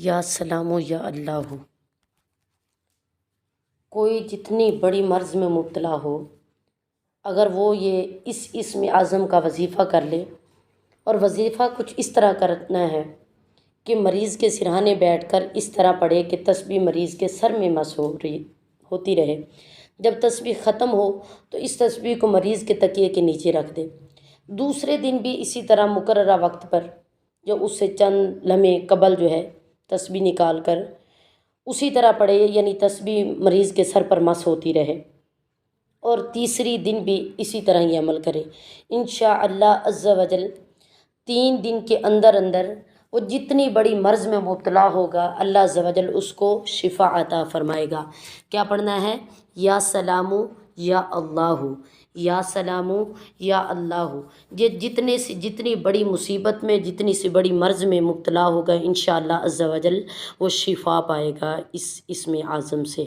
یا سلام یا اللہ. کوئی جتنی بڑی مرض میں مبتلا ہو، اگر وہ یہ اس اسم اعظم کا وظیفہ کر لے، اور وظیفہ کچھ اس طرح کرنا ہے کہ مریض کے سرہانے بیٹھ کر اس طرح پڑھے کہ تسبیح مریض کے سر میں مس ہوتی رہے. جب تسبیح ختم ہو تو اس تسبیح کو مریض کے تکیے کے نیچے رکھ دے. دوسرے دن بھی اسی طرح مقررہ وقت پر، جو اس سے چند لمحے قبل جو ہے تسبیح نکال کر اسی طرح پڑھے، یعنی تسبیح مریض کے سر پر مس ہوتی رہے. اور تیسری دن بھی اسی طرح ہی عمل کرے. انشاءاللہ عز و جل 3 دن کے اندر اندر وہ جتنی بڑی مرض میں مبتلا ہوگا، اللہ عز و جل اس کو شفا عطا فرمائے گا. کیا پڑھنا ہے؟ یا سلام یا اللہ، یا سلام یا اللہ. یہ جتنی بڑی مصیبت میں، جتنی سی بڑی مرض میں مبتلا ہوگا، انشاءاللہ عز و جل وہ شفا پائے گا اس اسم اعظم سے.